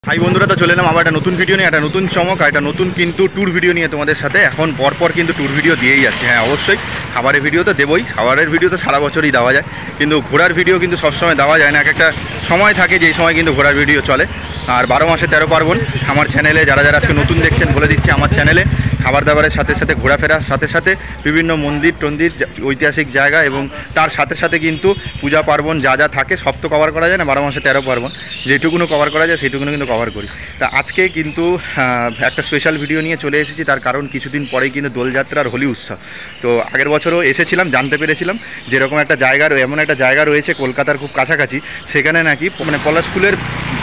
High বন্ধুরা, তো চলে এলাম আবার একটা নতুন ভিডিও নিয়ে, একটা নতুন চমক, একটা নতুন কিন্তু ট্যুর ভিডিও নিয়ে তোমাদের সাথে। এখন পরপর কিন্তু ট্যুর ভিডিও দিয়েই যাচ্ছে। হ্যাঁ, অবশ্যই খাবারের ভিডিও তো দেবই, খাবারের ভিডিও তো সারা বছরই দেওয়া যায়, কিন্তু ঘোরার ভিডিও কিন্তু সবসময় দেওয়া যায় না। এক একটা সময় থাকে যেই সময় কিন্তু ঘোরার ভিডিও চলে। আর 12 মাসে 13 পার্বণ আমার চ্যানেলে যারা যারা আজকে নতুন দেখছেন বলে দিচ্ছি, আমার চ্যানেলে খাবার দাবারের সাথে সাথে ঘোরাফেরার সাথে সাথে বিভিন্ন মন্দির টন্দির, ঐতিহাসিক জায়গা এবং তার সাথে সাথে কিন্তু পূজা পার্বণ যা যা থাকে সব তো কভার করা যায় না। 12 মাসে 13 পার্বণ যেটুকুনো কভার করা যায় সেটুকুনো কিন্তু কভার করি। তা আজকে কিন্তু একটা স্পেশাল ভিডিও নিয়ে চলে এসেছি, তার কারণ কিছুদিন পরেই কিন্তু দোলযাত্রার হোলি উৎসব। তো আগের বছরও এসেছিলাম, জানতে পেরেছিলাম যেরকম একটা জায়গা, এমন একটা জায়গা রয়েছে কলকাতার খুব কাছাকাছি, সেখানে নাকি মানে পলাশ ফুলের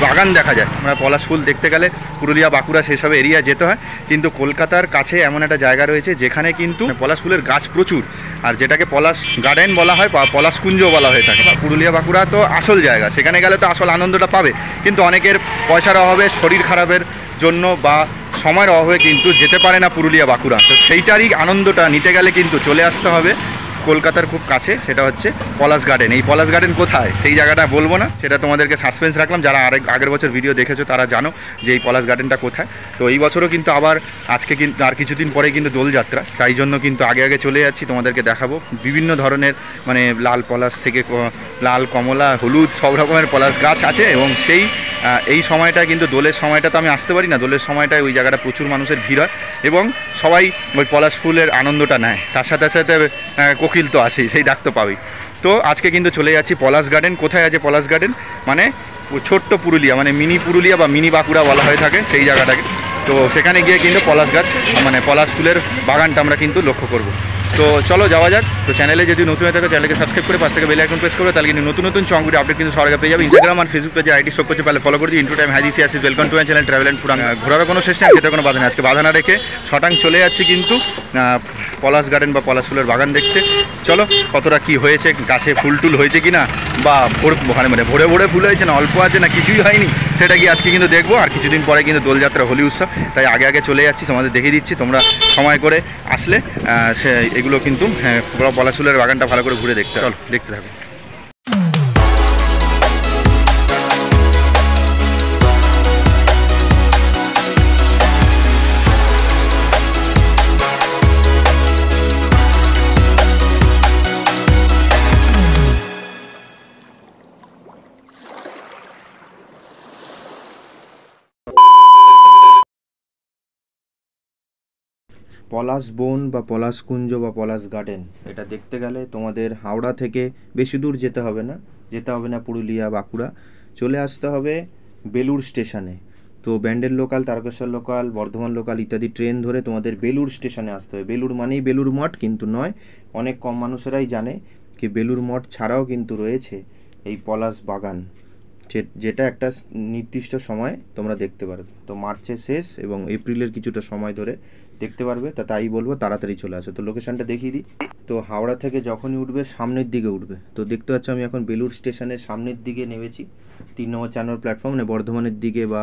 বাগান দেখা যায়। মানে পলাশ ফুল দেখতে গেলে পুরুলিয়া বাঁকুড়া সেসব এরিয়া যেতে হয়, কিন্তু কলকাতার কাছে এমন একটা জায়গা রয়েছে যেখানে কিন্তু পলাশ ফুলের গাছ প্রচুর, আর যেটাকে পলাশ গার্ডেন বলা হয় বা পলাশ কুঞ্জ বলা হয়ে থাকে। পুরুলিয়া বাঁকুড়া তো আসল জায়গা, সেখানে গেলে তো আসল আনন্দটা পাবে, কিন্তু অনেকের পয়সার অভাবে, শরীর খারাপের জন্য বা সময়ের অভাবে কিন্তু যেতে পারে না পুরুলিয়া বাঁকুড়া। তো সেইটারই আনন্দটা নিতে গেলে কিন্তু চলে আসতে হবে কলকাতার খুব কাছে, সেটা হচ্ছে পলাশ গার্ডেন। এই পলাশ গার্ডেন কোথায় সেই জায়গাটা বলবো না, সেটা তোমাদেরকে সাসপেন্স রাখলাম। যারা আগের বছর ভিডিও দেখেছো তারা জানো যে এই পলাশ গার্ডেনটা কোথায়। তো এই বছরও কিন্তু আবার আজকে কিন্তু আর কিছুদিন পরে কিন্তু দোলযাত্রা, তাই জন্য কিন্তু আগে আগে চলে যাচ্ছি, তোমাদেরকে দেখাবো বিভিন্ন ধরনের, মানে লাল পলাশ থেকে লাল, কমলা, হলুদ সব রকমের পলাশ গাছ আছে। এবং এই সময়টা কিন্তু দোলের সময়টা তো আমি আসতে পারি না, দোলের সময়টায় ওই জায়গাটা প্রচুর মানুষের ভিড় হয় এবং সবাই ওই পলাশ ফুলের আনন্দটা নেয়। তার সাথে সাথে কোকিল তো আসেই, সেই ডাক তো পাবেই। তো আজকে কিন্তু চলে যাচ্ছি পলাশ গার্ডেন। কোথায় আছে পলাশ গার্ডেন? মানে ছোট্ট পুরুলিয়া, মানে মিনি পুরুলিয়া বা মিনি বাঁকুড়া বলা হয়ে থাকে সেই জায়গাটাকে। তো সেখানে গিয়ে কিন্তু পলাশ গাছ, মানে পলাশ ফুলের বাগানটা আমরা কিন্তু লক্ষ্য করব। তো চলো যাওয়া যাক। তো চ্যানেলে যদি নতুন হয়ে থাকে চ্যানেলকে সাবস্ক্রাইব করে পাশ থেকে বেল আইকন প্রেস করবে, তাহলে কিন্তু নতুন নতুন চমক ভিডিও আপডেট কিন্তু সবার আগে পেয়ে যাবে। ইনস্টাগ্রাম আর ফেসবুক পেজে আইডি শো করছে, তাহলে ফলো করে দিই। ইন্টু টাইম হাজি সিয়াসি, welcome to my channel travel and food. ঘোরার কোনো শেষ নেই, খেতে কোনো বাধা নেই। আজকে বাধা না রেখে শটাং চলে যাচ্ছি কিন্তু পলাশ গার্ডেন বা পলাশ ফুলের বাগান দেখতে। চলো কতটা কি হয়েছে, গাছে ফুল টুল হয়েছে কিনা, বা মানে ভরে ভরে ফুল হয়েছে না অল্প আছে না কিছুই হয়নি, সেটা কি আজকে কিন্তু দেখবো। আর কিছুদিন পরে কিন্তু দোলযাত্রা হোলি উৎসব, তাই আগে আগে চলে যাচ্ছি, তোমাদের দেখিয়ে দিচ্ছি। তোমরা সময় করে আসলে এগুলো কিন্তু পলাশ ফুলের বাগানটা ভালো করে ঘুরে দেখতে, চলো দেখতে থাকো। পলাশ বন বা পলাশ কুঞ্জ বা পলাশ গার্ডেন, এটা দেখতে গেলে তোমাদের হাওড়া থেকে বেশি দূর যেতে হবে না পুরুলিয়া বাঁকুড়া, চলে আসতে হবে বেলুড় স্টেশনে। তো Bandel local, Tarakeswar local, Bardhaman local ইত্যাদি ট্রেন ধরে তোমাদের বেলুড় স্টেশনে আসতে হবে। বেলুড় মানেই বেলুড় মঠ কিন্তু নয়, অনেক কম মানুষেরাই জানে কি বেলুড় মঠ ছাড়াও কিন্তু রয়েছে এই পলাশ বাগান, যেটা একটা নির্দিষ্ট সময় তোমরা দেখতে পারবে। তো মার্চের শেষ এবং এপ্রিলের কিছুটা সময় ধরে দেখতে পারবে। তাই বলবো তাড়াতাড়ি চলে আসো। তো লোকেশনটা দেখিয়ে দিই। তো হাওড়া থেকে যখনই উঠবে সামনের দিকে উঠবে, তো দেখতে পাচ্ছ আমি এখন বেলুড় স্টেশনের সামনের দিকে নেমেছি। 3 নম্বর 4 নম্বর প্ল্যাটফর্ম, মানে বর্ধমানের দিকে বা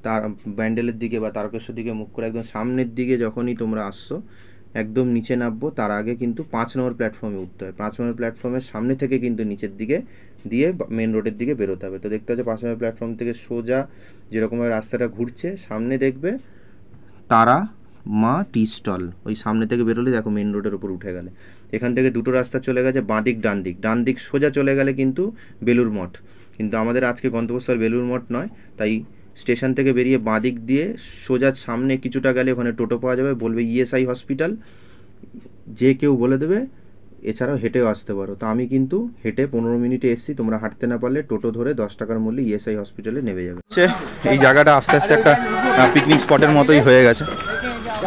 তার ব্যান্ডেলের দিকে বা তারকেশ্বর দিকে মুখ করে একদম সামনের দিকে যখনই তোমরা আসছো, একদম নিচে নামবো, তার আগে কিন্তু 5 নম্বর প্ল্যাটফর্মে উঠতে হয়। 5 নম্বর প্ল্যাটফর্মের সামনে থেকে কিন্তু নিচের দিকে দিয়ে মেন রোডের দিকে বেরোতে হবে। তো দেখতে পাচ্ছ 5 নম্বর প্ল্যাটফর্ম থেকে সোজা যেরকমভাবে রাস্তাটা ঘুরছে, সামনে দেখবে তারা মা টি স্টল, ওই সামনে থেকে বেরোলে দেখো মেন রোডের উপর উঠে গেলে এখান থেকে দুটো রাস্তা চলে গেছে, বাঁদিক ডান দিক সোজা চলে গেলে কিন্তু বেলুড় মঠ। কিন্তু আমাদের আজকে গন্তব্যস্থল বেলুড় মঠ নয়, তাই স্টেশন থেকে বেরিয়ে বাঁদিক দিয়ে সোজা সামনে কিছুটা গেলে ওখানে টোটো পাওয়া যাবে, বলবে ইএসআই হসপিটাল, যে কেউ বলে দেবে। এছাড়াও হেঁটেও আসতে পারো। তো আমি কিন্তু হেঁটে 15 মিনিটে এসেছি, তোমরা হাঁটতে না পারলে টোটো ধরে 10 টাকার মূল্যে ইএসআই হসপিটালে নেমে যাবে। এই জায়গাটা আস্তে আস্তে একটা পিকনিক স্পটের মতোই হয়ে গেছে,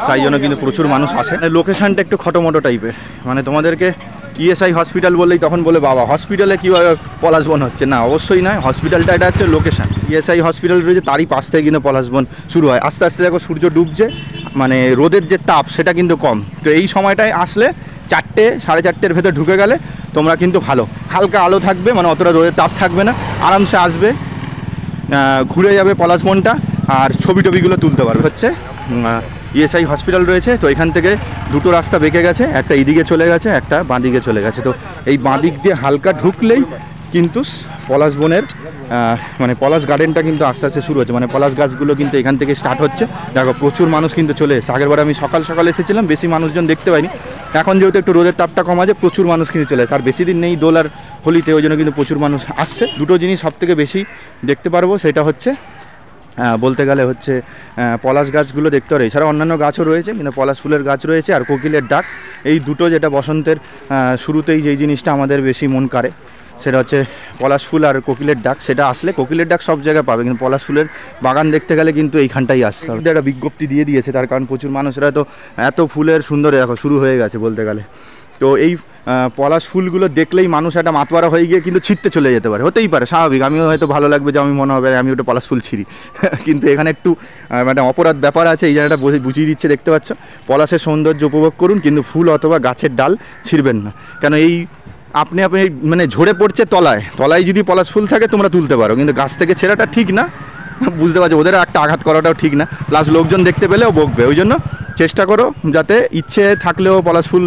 তাই জন্য কিন্তু প্রচুর মানুষ আসে। লোকেশানটা একটু খটোমটো টাইপের, মানে তোমাদেরকে ইএসআই হসপিটাল বললেই তখন বলে বাবা হসপিটালে কীভাবে পলাশবন হচ্ছে, না অবশ্যই নয়। হসপিটালটা এটা হচ্ছে লোকেশান, ইএসআই হসপিটাল রয়েছে তারই পাশ থেকে কিন্তু পলাশবন শুরু হয়। আস্তে আস্তে দেখো সূর্য ডুবছে, মানে রোদের যে তাপ সেটা কিন্তু কম। তো এই সময়টায় আসলে 4টে 4:30-এর ভেতর ঢুকে গেলে তোমরা কিন্তু ভালো, হালকা আলো থাকবে, মানে অতটা রোদের তাপ থাকবে না, আরামসে আসবে, ঘুরে যাবে পলাশবনটা আর ছবি টবিগুলো তুলতে পারবে। হচ্ছে ইএসআই হসপিটাল রয়েছে, তো এখান থেকে দুটো রাস্তা বেঁকে গেছে, একটা এইদিকে চলে গেছে, একটা বাঁ দিকে চলে গেছে। তো এই বাঁ দিক দিয়ে হালকা ঢুকলেই কিন্তু পলাশবনের মানে পলাশ গার্ডেনটা কিন্তু আস্তে আস্তে শুরু হচ্ছে, মানে পলাশ গাছগুলো কিন্তু এখান থেকে স্টার্ট হচ্ছে। দেখো প্রচুর মানুষ কিন্তু চলে এসেছে। আগেরবার আমি সকাল সকাল এসেছিলাম, বেশি মানুষজন দেখতে পাইনি। এখন যেহেতু একটু রোদের তাপটা কম আছে, প্রচুর মানুষ কিন্তু চলে এসেছে। আর বেশি দিন নেই দোল আর হোলিতে, ওই জন্য কিন্তু প্রচুর মানুষ আসছে। দুটো জিনিস সবথেকে বেশি দেখতে পারবো, সেটা হচ্ছে বলতে গেলে হচ্ছে পলাশ গাছগুলো দেখতে পারে। এছাড়া অন্যান্য গাছও রয়েছে, কিন্তু পলাশ ফুলের গাছ রয়েছে আর কোকিলের ডাক। এই দুটো যেটা বসন্তের শুরুতেই যেই জিনিসটা আমাদের বেশি মন কাড়ে, সেটা হচ্ছে পলাশ ফুল আর কোকিলের ডাক। সেটা আসলে কোকিলের ডাক সব জায়গায় পাবে, কিন্তু পলাশ ফুলের বাগান দেখতে গেলে কিন্তু এইখানটাই আসতে হবে। একটা বিজ্ঞপ্তি দিয়ে দিয়েছে, তার কারণ প্রচুর মানুষরা তো এত ফুলের সুন্দর দেখো শুরু হয়ে গেছে বলতে গেলে। তো এই পলাশ ফুলগুলো দেখলেই মানুষ একটা মাতোয়ারা হয়ে গিয়ে কিন্তু ছিঁড়তে চলে যেতে পারে, হতেই পারে, স্বাভাবিক। আমিও হয়তো ভালো লাগবে যে আমি মনে হবে আমি ওটা পলাশ ফুল ছিঁড়ি কিন্তু এখানে একটু মানে অপরাধ ব্যাপার আছে, এই জায়গাটা বুঝিয়ে দিচ্ছে, দেখতে পাচ্ছ। পলাশের সৌন্দর্য উপভোগ করুন, কিন্তু ফুল অথবা গাছের ডাল ছিঁড়বেন না, কেন এই আপনি মানে ঝরে পড়ছে তলায় যদি পলাশ ফুল থাকে তোমরা তুলতে পারো, কিন্তু গাছ থেকে ছেঁড়াটা ঠিক না, বুঝতে পারছো। ওদের একটা আঘাত করাটাও ঠিক না, প্লাস লোকজন দেখতে পেলেও বকবে। ওই জন্য চেষ্টা করো যাতে ইচ্ছে থাকলেও পলাশ ফুল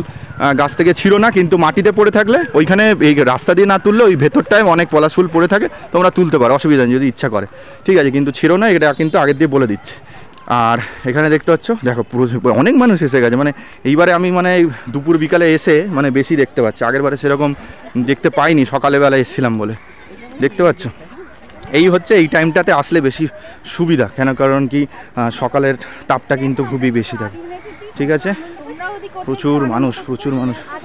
গাছ থেকে ছিল না, কিন্তু মাটিতে পড়ে থাকলে ওইখানে এই রাস্তা দিয়ে না তুললে ওই ভেতরটায় অনেক পলাশ ফুল পড়ে থাকে, তোমরা তুলতে পারো, অসুবিধা নেই যদি ইচ্ছা করে, ঠিক আছে। কিন্তু ছিল না, এটা কিন্তু আগের দিয়ে বলে দিচ্ছে। আর এখানে দেখতে পাচ্ছ, দেখো পুরো অনেক মানুষ এসে গেছে। মানে এইবারে আমি মানে দুপুর বিকালে এসে মানে বেশি দেখতে পাচ্ছি, আগেরবারে সেরকম দেখতে পাইনি, সকালবেলা এসেছিলাম বলে। দেখতে পাচ্ছ, এই হচ্ছে এই টাইমটাতে আসলে বেশি সুবিধা, কেন কারণ কি সকালের তাপটা কিন্তু খুবই বেশি থাকে, ঠিক আছে। প্রচুর মানুষ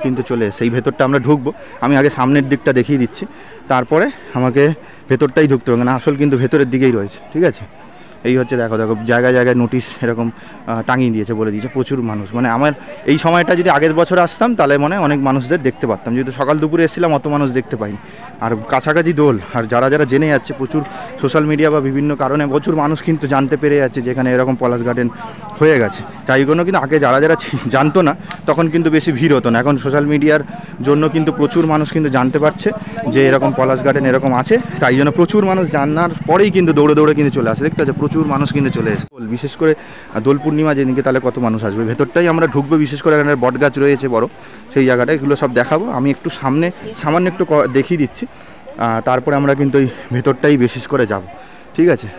কিন্তু চলে এসে। এই ভেতরটা আমরা ঢুকবো, আমি আগে সামনের দিকটা দেখিয়ে দিচ্ছি, তারপরে আমাকে ভেতরটাই ঢুকতে হবে, না আসল কিন্তু ভেতরের দিকেই রয়েছে, ঠিক আছে। এই হচ্ছে দেখো জায়গায় জায়গায় নোটিশ এরকম টাঙিয়ে দিয়েছে, বলে দিয়েছে প্রচুর মানুষ। মানে আমার এই সময়টা যদি আগের বছর আসতাম তাহলে মনে অনেক মানুষদের দেখতে পারতাম, যেহেতু সকাল দুপুরে এসেছিলাম অত মানুষ দেখতে পাইনি। আর কাছাকাছি দোল, আর যারা জেনে যাচ্ছে, প্রচুর সোশ্যাল মিডিয়া বা বিভিন্ন কারণে প্রচুর মানুষ কিন্তু জানতে পেরে যাচ্ছে যে এখানে এরকম পলাশ গার্ডেন হয়ে গেছে। তাই জন্য কিন্তু আগে যারা জানতো না তখন কিন্তু বেশি ভিড় হতো না, এখন সোশ্যাল মিডিয়ার জন্য কিন্তু প্রচুর মানুষ কিন্তু জানতে পারছে যে এরকম পলাশ গার্ডেন এরকম আছে। তাই জন্য প্রচুর মানুষ জানার পরেই কিন্তু দৌড়ে কিন্তু চলে আসে, দেখতে পাচ্ছে প্রচুর মানুষ কিন্তু চলে এসে। বিশেষ করে দোল পূর্ণিমা যেদিনকে তাহলে কত মানুষ আসবে। ভেতরটাই আমরা ঢুকবো, বিশেষ করে এখানে বট গাছ রয়েছে বড়, সেই জায়গাটা এগুলো সব দেখাবো। আমি একটু সামান্য একটু দেখিয়ে দিচ্ছি, তারপরে আমরা কিন্তু এই ভেতরটাই বিশেষ করে যাব, ঠিক আছে।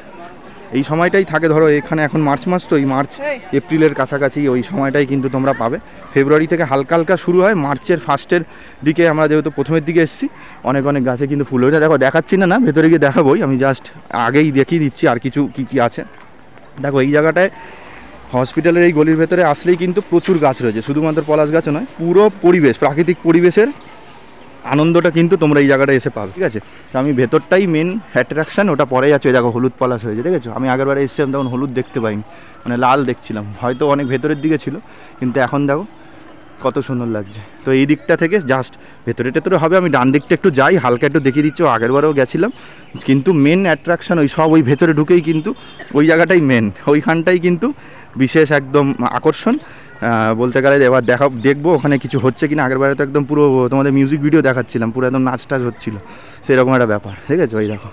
এই সময়টাই থাকে, ধরো এখানে এখন মার্চ মাস, তো এই মার্চ এপ্রিলের কাছাকাছি ওই সময়টাই কিন্তু তোমরা পাবে। ফেব্রুয়ারি থেকে হালকা হালকা শুরু হয়, মার্চের ফার্স্টের দিকে আমরা যেহেতু প্রথমের দিকে এসেছি, অনেক গাছে কিন্তু ফুল হয়েছে। দেখো দেখাচ্ছি না, ভেতরে গিয়ে দেখাবোই, আমি জাস্ট আগেই দেখিয়ে দিচ্ছি আর কিছু কী আছে। দেখো এই জায়গাটায় হসপিটালের এই গলির ভেতরে আসলেই কিন্তু প্রচুর গাছ রয়েছে, শুধুমাত্র পলাশ গাছও নয়, পুরো পরিবেশ, প্রাকৃতিক পরিবেশের আনন্দটা কিন্তু তোমরা এই জায়গাটা এসে পাবে, ঠিক আছে। তো আমি ভেতরটাই মেন অ্যাট্রাকশান, ওটা পরেই আছে। দেখো হলুদ পলাশ হয়েছে, ঠিক আছে। আমি আগেরবারে এসেছিলাম তখন হলুদ দেখতে পাইনি, মানে লাল দেখছিলাম, হয়তো অনেক ভেতরের দিকে ছিল, কিন্তু এখন দেখো কত সুন্দর লাগছে। তো এই দিকটা থেকে জাস্ট ভেতরে হবে, আমি ডান দিকটা একটু যাই, হালকা একটু দেখিয়ে দিচ্ছি, আগেরবারেও গেছিলাম, কিন্তু মেন অ্যাট্রাকশান ওই ভেতরে ঢুকেই কিন্তু ওই জায়গাটাই মেন, ওইখানটাই কিন্তু বিশেষ একদম আকর্ষণ বলতে গেলে। এবার দেখবো ওখানে কিছু হচ্ছে কিনা। আগেরবারে তো একদম পুরো তোমাদের মিউজিক ভিডিও দেখাচ্ছিলাম, পুরো একদম নাচ টাচ হচ্ছিলো, সেরকম একটা ব্যাপার, ঠিক আছে। ওই দেখো,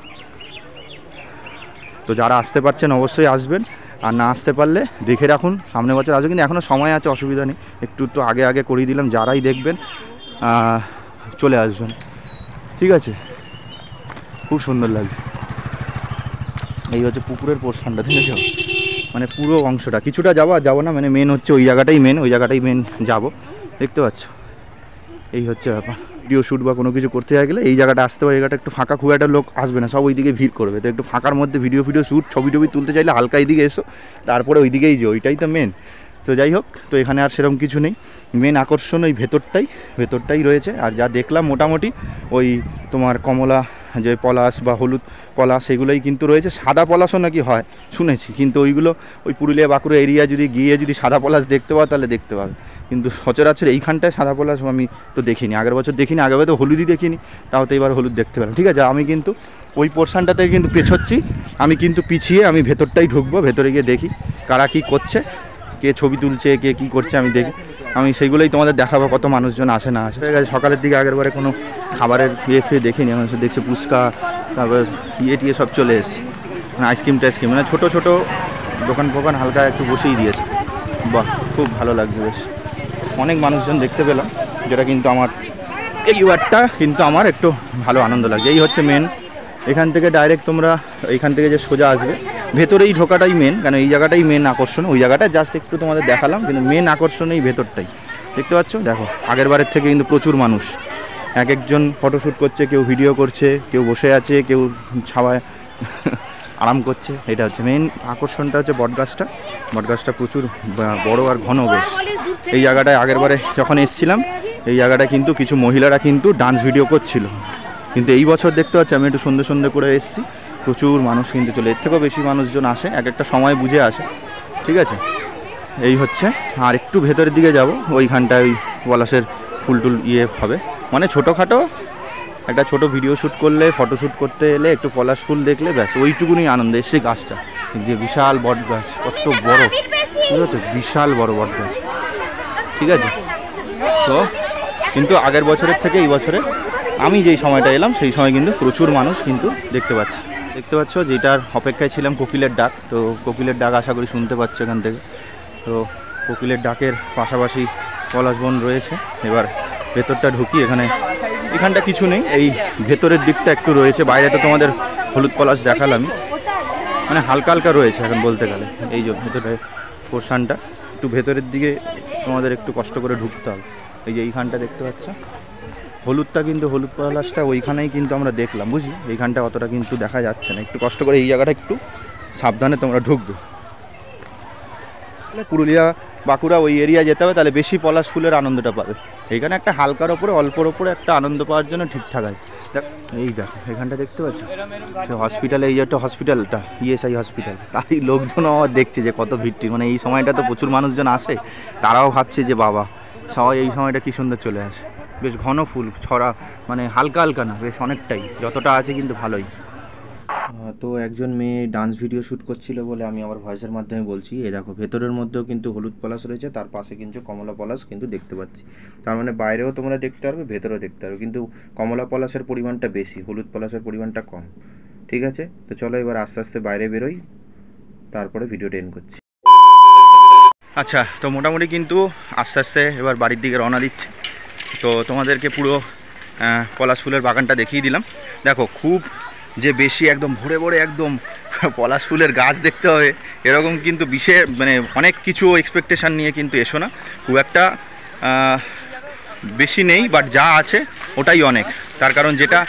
তো যারা আসতে পারছেন অবশ্যই আসবেন, আর না আসতে পারলে দেখে রাখুন, সামনের বছর আসবে, কিন্তু এখনও সময় আছে, অসুবিধা নেই। একটু আগে করিয়ে দিলাম, যারাই দেখবেন চলে আসবেন, ঠিক আছে। খুব সুন্দর লাগছে। এই হচ্ছে পুকুরের পোর্শনটা, ঠিক আছে, মানে পুরো অংশটা, কিছুটা যাবো না, মানে মেন হচ্ছে ওই জায়গাটাই মেন যাবো, দেখতে পাচ্ছ। এই হচ্ছে ব্যাপার। ভিডিও শ্যুট বা কোনো কিছু করতে গেলে এই জায়গাটা আসতে হবে, এই জায়গাটা একটু ফাঁকা, খুব একটা লোক আসবে না, সব ওই দিকে ভিড় করবে। তো একটু ফাঁকার মধ্যে ভিডিও শ্যুট ছবি তুলতে চাইলে হালকা এই দিকে এসো, তারপরে ওই দিকেই যে ওইটাই তো মেন। তো যাই হোক, তো এখানে আর সেরকম কিছু নেই, মেন আকর্ষণ ওই ভেতরটাই রয়েছে। আর যা দেখলাম মোটামুটি ওই তোমার কমলা যে পলাশ বা হলুদ পলাশ সেগুলোই কিন্তু রয়েছে। সাদা পলাশও নাকি হয় শুনেছি, কিন্তু ওইগুলো ওই পুরুলিয়া বাঁকুড়া এরিয়া যদি সাদা পলাশ দেখতে পাও তাহলে দেখতে পাবে, কিন্তু সচরাচর এইখানটায় সাদা পলাশ আমি তো দেখিনি, আগের বছর দেখিনি, আগেরবার তো হলুদই দেখিনি, তাও তো এবার হলুদ দেখতে পেলাম, ঠিক আছে। আমি কিন্তু ওই পোর্শনটাতে কিন্তু পেছোচ্ছি, আমি কিন্তু পিছিয়ে আমি ভেতরটাই ঢুকবো, ভেতরে গিয়ে দেখি কারা কী করছে, কে ছবি তুলছে, কে কী করছে, আমি দেখি, আমি সেইগুলোই তোমাদের দেখাবো, কত মানুষজন আসে না আসে, ঠিক আছে। সকালের দিকে আগেরবারে কোনো খাবারের ফিয়ে দেখিনি, আমি দেখছি ফুচকা, তারপর টিয়ে সব চলে এসছে, মানে আইসক্রিম মানে ছোটো দোকান হালকা একটু বসেই দিয়েছে। বাহ, খুব ভালো লাগছে, বেশ অনেক মানুষজন দেখতে পেলাম, যেটা কিন্তু আমার এই ওয়ার্ডটা কিন্তু আমার একটু ভালো আনন্দ লাগছে। এই হচ্ছে মেন এখান থেকে ডাইরেক্ট তোমরা এইখান থেকে যে সোজা আসবে, ভেতরেই ঢোকাটাই মেন, কারণ এই জায়গাটাই মেন আকর্ষণ। ওই জায়গাটা জাস্ট একটু তোমাদের দেখালাম, কিন্তু মেন আকর্ষণ এই ভেতরটাই। দেখতে পাচ্ছ, দেখো আগের বারের থেকে কিন্তু প্রচুর মানুষ, এক একজন ফটোশ্যুট করছে, কেউ ভিডিও করছে, কেউ বসে আছে, কেউ ছাওয়ায় আরাম করছে। এটা হচ্ছে মেন আকর্ষণটা, হচ্ছে বটগাছটা প্রচুর বড় আর ঘন বেশ। এই জায়গাটায় আগের বারে যখন এসেছিলাম, এই জায়গাটা কিন্তু কিছু মহিলারা কিন্তু ডান্স ভিডিও করছিল, কিন্তু এই বছর দেখতে পাচ্ছি আমি একটু সন্ধে করে এসেছি, প্রচুর মানুষ কিন্তু চলে, এর থেকেও বেশি মানুষজন আসে, এক একটা সময় বুঝে আসে। ঠিক আছে, এই হচ্ছে। আর একটু ভেতরের দিকে যাব, ওইখানটায় ওই পলাশের ফুল টুল হবে, মানে ছোটোখাটো একটা ছোট ভিডিও শ্যুট করলে, ফটোশ্যুট করতে এলে একটু পলাশ ফুল দেখলে ব্যাস ওইটুকুনি আনন্দ। এসে গাছটা যে বিশাল বট গাছ, কত বড়, ঠিক আছে, বিশাল বড় বট গাছ। ঠিক আছে, তো কিন্তু আগের বছরের থেকে এই বছরে আমি যেই সময়টা এলাম সেই সময় কিন্তু প্রচুর মানুষ কিন্তু দেখতে পাচ্ছ, যেটার অপেক্ষায় ছিলাম কোকিলের ডাক। তো কোকিলের ডাক আশা করি শুনতে পাচ্ছ এখান থেকে। তো কোকিলের ডাকের পাশাপাশি পলাশ বন রয়েছে। এবার ভেতরটা ঢুকি, এখানটা কিছু নেই, এই ভেতরের দিকটা একটু রয়েছে। বাইরে তো তোমাদের হলুদ পলাশ দেখালাম, মানে হালকা হালকা রয়েছে এখন বলতে গেলে। এই যে ভেতরে পোর্শনটা, একটু ভেতরের দিকে তোমাদের একটু কষ্ট করে ঢুকতে হবে। এই যে এইখানটা দেখতে পাচ্ছ হলুদটা, কিন্তু হলুদ পলাশটা ওইখানেই কিন্তু আমরা দেখলাম, বুঝলি, এইখানটা অতটা কিন্তু দেখা যাচ্ছে না, একটু কষ্ট করে এই জায়গাটা একটু সাবধানে তোমরা ঢুকবে। পুরুলিয়া বাঁকুড়া ওই এরিয়া যেতে হবে, তাহলে বেশি পলাশ ফুলের আনন্দটা পাবে। এইখানে একটা হালকার ওপরে অল্পর ওপরে একটা আনন্দ পাওয়ার জন্য ঠিকঠাক আছে। দেখ এই দেখো এখানটা দেখতে পাচ্ছ, সে হসপিটালে, এই একটা হসপিটালটা ইএসআই হসপিটাল, তাই লোকজন আবার দেখছে যে কত ভিড়টি, মানে এই সময়টা তো প্রচুর মানুষজন আসে, তারাও ভাবছে যে বাবা সবাই এই সময়টা কী সুন্দর চলে আসে। বেশ ঘন ফুল ছড়া, মানে হালকা হালকা না, বেশ অনেকটাই, যতটা আছে কিন্তু ভালোই। তো একজন মেয়ে ডান্স ভিডিও শ্যুট করছিল বলে আমি আমার ভয়েসের মাধ্যমে বলছি। এই দেখো ভেতরের মধ্যেও কিন্তু হলুদ পলাশ রয়েছে, তার পাশে কিন্তু কমলা পলাশ কিন্তু দেখতে পাচ্ছি। তার মানে বাইরেও তোমরা দেখতে পারবে, ভেতরেও দেখতে পারবে, কিন্তু কমলা পলাশের পরিমাণটা বেশি, হলুদ পলাশের পরিমাণটা কম। ঠিক আছে, তো চলো এবার আস্তে আস্তে বাইরে বেরোই, তারপরে ভিডিওটা এন্ড করছি। আচ্ছা, তো মোটামুটি কিন্তু আস্তে আস্তে এবার বাড়ির দিকে রওনা দিচ্ছি। তো তোমাদেরকে পুরো পলাশ ফুলের বাগানটা দেখিয়ে দিলাম। দেখো খুব যে বেশি একদম ভরে ভরে একদম পলাশ ফুলের গাছ দেখতে হবে এরকম কিন্তু বিশেষ মানে অনেক কিছু এক্সপেকটেশান নিয়ে কিন্তু এসো না, খুব একটা বেশি নেই, বাট যা আছে ওটাই অনেক। তার কারণ যেটা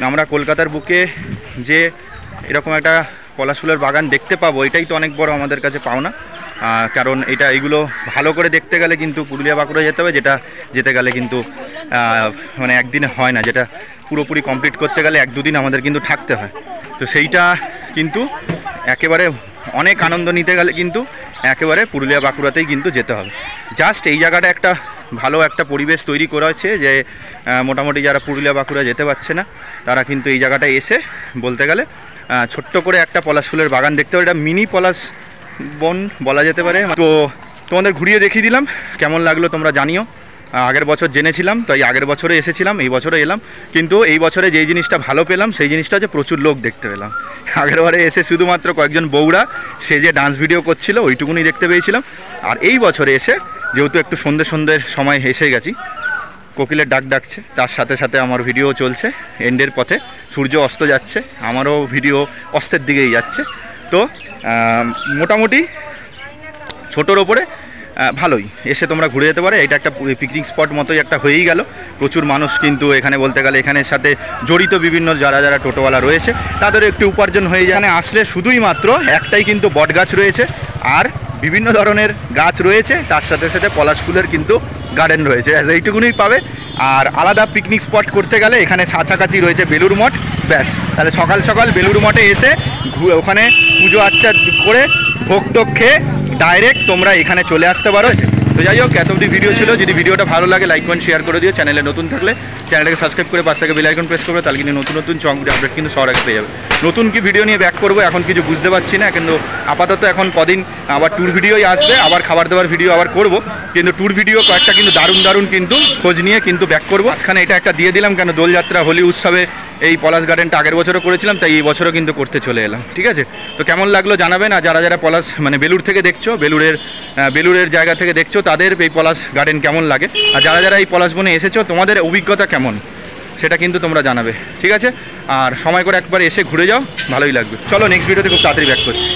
আমরা কলকাতার বুকে যে এরকম একটা পলাশ ফুলের বাগান দেখতে পাবো, এটাই তো অনেক বড় আমাদের কাছে পাওনা। কারণ এইগুলো ভালো করে দেখতে গেলে কিন্তু পুরুলিয়া বাঁকুড়া যেতে হবে, যেটা যেতে গেলে কিন্তু মানে একদিনে হয় না, যেটা পুরোপুরি কমপ্লিট করতে গেলে 1-2 দিন আমাদের কিন্তু থাকতে হয়। তো সেইটা কিন্তু একেবারে অনেক আনন্দ নিতে গেলে কিন্তু একেবারে পুরুলিয়া বাঁকুড়াতেই কিন্তু যেতে হবে। জাস্ট এই জায়গাটা একটা ভালো একটা পরিবেশ তৈরি করা হয়েছে, যে মোটামুটি যারা পুরুলিয়া বাঁকুড়া যেতে পারছে না তারা কিন্তু এই জায়গাটায় এসে বলতে গেলে ছোট্ট করে একটা পলাশ ফুলের বাগান দেখতে হবে। এটা মিনি পলাশ বন বলা যেতে পারে। তো তোমাদের ঘুরিয়ে দেখিয়ে দিলাম, কেমন লাগলো তোমরা জানিও। আগের বছর জেনেছিলাম, তো এই আগের বছরে এসেছিলাম, এই বছরে এলাম, কিন্তু এই বছরে যেই জিনিসটা ভালো পেলাম সেই জিনিসটা হচ্ছে প্রচুর লোক দেখতে পেলাম। আগের বারে এসে শুধুমাত্র কয়েকজন বউরা সে যে ডান্স ভিডিও করছিল ওইটুকুনি দেখতে পেয়েছিলাম। আর এই বছরে এসে যেহেতু একটু সন্ধ্যের সময় এসে গেছি, কোকিলের ডাক ডাকছে, তার সাথে সাথে আমার ভিডিও চলছে এন্ডের পথে, সূর্য অস্ত যাচ্ছে, আমারও ভিডিও অস্তের দিকেই যাচ্ছে। তো মোটামুটি ছোটোর ওপরে ভালোই এসে তোমরা ঘুরে যেতে পারে। এটা একটা পিকনিক স্পট মতোই একটা হয়েই গেল। প্রচুর মানুষ কিন্তু এখানে বলতে গেলে এখানের সাথে জড়িত বিভিন্ন যারা টোটোওয়ালা রয়েছে তাদেরও একটু উপার্জন হয়ে যায়। এখানে আসলে শুধুই মাত্র একটাই কিন্তু বট গাছ রয়েছে আর বিভিন্ন ধরনের গাছ রয়েছে, তার সাথে সাথে পলাশ ফুলের কিন্তু গার্ডেন রয়েছে, এইটুকুনই পাবে। আর আলাদা পিকনিক স্পট করতে গেলে এখানে কাছাকাছি রয়েছে বেলুড় মঠ, ব্যাস তাহলে সকাল সকাল বেলুড় মঠে এসে ওখানে পুজো আর্চা করে ভোগ টোগ খেয়ে ডাইরেক্ট তোমরা এখানে চলে আসতে পারো। তো যাই হোক, এত অবধি ভিডিও ছিল। যদি ভিডিওটা ভালো লাগে লাইক কমেন্ট শেয়ার করে দিও। চ্যানেলে নতুন থাকলে চ্যানেলটাকে সাবস্ক্রাইব করে পাশ থেকে বেল আইকন প্রেস করবে, তাহলে কিন্তু নতুন চমক আপডেট কিন্তু সবার আগে পেয়ে যাবে। নতুন কি ভিডিও নিয়ে ব্যাক করবো এখন কিছু বুঝতে পারছি না, কিন্তু আপাতত এখন কদিন আবার ট্যুর ভিডিওই আসবে, আবার খাবার দাবার ভিডিও আবার করব, কিন্তু ট্যুর ভিডিও কয়েকটা কিন্তু দারুণ কিন্তু খোঁজ নিয়ে কিন্তু ব্যাক করবো। আজখানে এটা একটা দিয়ে দিলাম, কেন দোলযাত্রা হোলি উৎসবে এই পলাশ গার্ডেনটা আগের বছরও করেছিলাম, তাই এই বছরও কিন্তু করতে চলে এলাম। ঠিক আছে, তো কেমন লাগলো জানাবেন। আর যারা পলাশ মানে বেলুড় থেকে দেখছো, বেলুড়ের জায়গা থেকে দেখছো, তাদের এই পলাশ গার্ডেন কেমন লাগে, আর যারা এই পলাশ বনে এসেছো তোমাদের অভিজ্ঞতা কেমন সেটা কিন্তু তোমরা জানাবে, ঠিক আছে? আর সময় করে একবার এসে ঘুরে যাও, ভালোই লাগবে। চলো নেক্সট ভিডিওতে খুব তাড়াতাড়ি ব্যাক করছি।